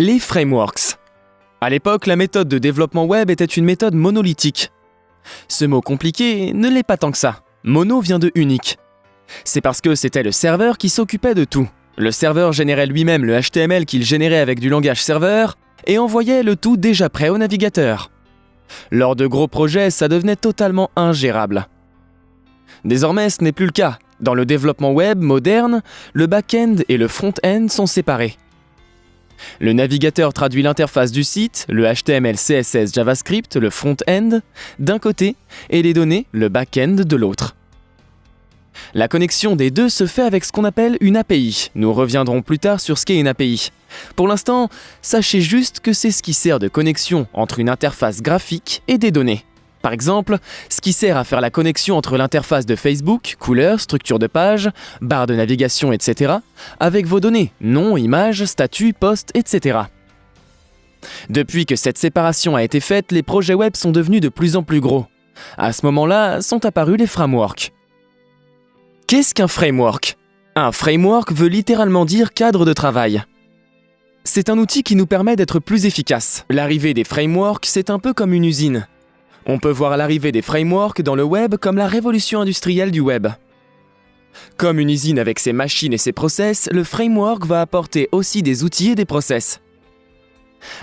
Les frameworks. À l'époque, la méthode de développement web était une méthode monolithique. Ce mot compliqué ne l'est pas tant que ça. Mono vient de unique. C'est parce que c'était le serveur qui s'occupait de tout. Le serveur générait lui-même le HTML qu'il générait avec du langage serveur et envoyait le tout déjà prêt au navigateur. Lors de gros projets, ça devenait totalement ingérable. Désormais, ce n'est plus le cas. Dans le développement web moderne, le back-end et le front-end sont séparés. Le navigateur traduit l'interface du site, le HTML, CSS, JavaScript, le front-end, d'un côté, et les données, le back-end, de l'autre. La connexion des deux se fait avec ce qu'on appelle une API. Nous reviendrons plus tard sur ce qu'est une API. Pour l'instant, sachez juste que c'est ce qui sert de connexion entre une interface graphique et des données. Par exemple, ce qui sert à faire la connexion entre l'interface de Facebook, couleurs, structure de page, barre de navigation, etc., avec vos données, nom, image, statut, post, etc. Depuis que cette séparation a été faite, les projets web sont devenus de plus en plus gros. À ce moment-là, sont apparus les frameworks. Qu'est-ce qu'un framework ? Un framework veut littéralement dire cadre de travail. C'est un outil qui nous permet d'être plus efficaces. L'arrivée des frameworks, c'est un peu comme une usine. On peut voir l'arrivée des frameworks dans le web comme la révolution industrielle du web. Comme une usine avec ses machines et ses process, le framework va apporter aussi des outils et des process,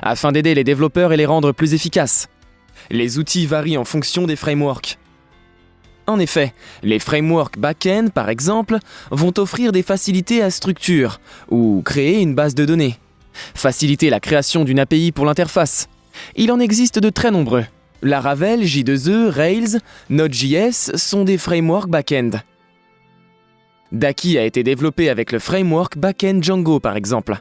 afin d'aider les développeurs et les rendre plus efficaces. Les outils varient en fonction des frameworks. En effet, les frameworks back-end, par exemple, vont offrir des facilités à structure ou créer une base de données, faciliter la création d'une API pour l'interface. Il en existe de très nombreux. Laravel, J2E, Rails, Node.js sont des frameworks back-end. Daki a été développé avec le framework back-end Django par exemple.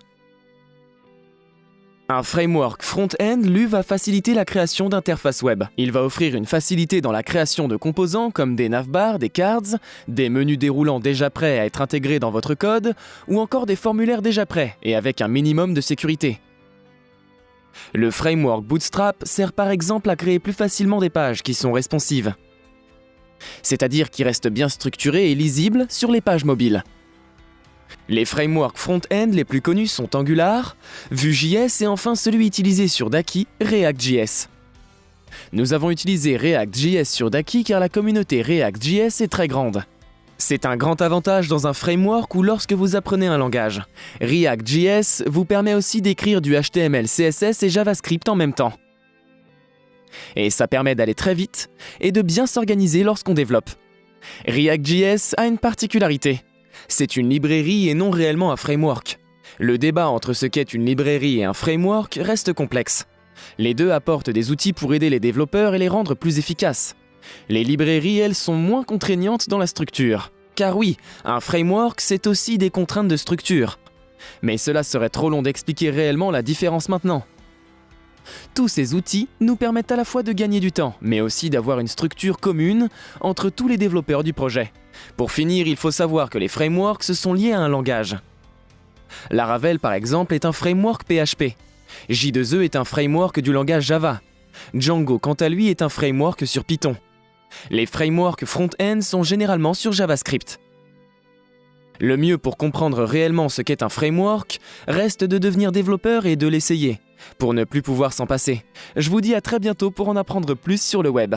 Un framework front-end, lui, va faciliter la création d'interfaces web. Il va offrir une facilité dans la création de composants comme des navbars, des cards, des menus déroulants déjà prêts à être intégrés dans votre code, ou encore des formulaires déjà prêts et avec un minimum de sécurité. Le framework Bootstrap sert par exemple à créer plus facilement des pages qui sont responsives, c'est-à-dire qui restent bien structurées et lisibles sur les pages mobiles. Les frameworks front-end les plus connus sont Angular, Vue.js et enfin celui utilisé sur Daki, React.js. Nous avons utilisé React.js sur Daki car la communauté React.js est très grande. C'est un grand avantage dans un framework ou lorsque vous apprenez un langage. React.js vous permet aussi d'écrire du HTML, CSS et JavaScript en même temps. Et ça permet d'aller très vite et de bien s'organiser lorsqu'on développe. React.js a une particularité. C'est une librairie et non réellement un framework. Le débat entre ce qu'est une librairie et un framework reste complexe. Les deux apportent des outils pour aider les développeurs et les rendre plus efficaces. Les librairies, elles, sont moins contraignantes dans la structure. Car oui, un framework, c'est aussi des contraintes de structure. Mais cela serait trop long d'expliquer réellement la différence maintenant. Tous ces outils nous permettent à la fois de gagner du temps, mais aussi d'avoir une structure commune entre tous les développeurs du projet. Pour finir, il faut savoir que les frameworks sont liés à un langage. Laravel, par exemple, est un framework PHP. J2E est un framework du langage Java. Django, quant à lui, est un framework sur Python. Les frameworks front-end sont généralement sur JavaScript. Le mieux pour comprendre réellement ce qu'est un framework reste de devenir développeur et de l'essayer, pour ne plus pouvoir s'en passer. Je vous dis à très bientôt pour en apprendre plus sur le web.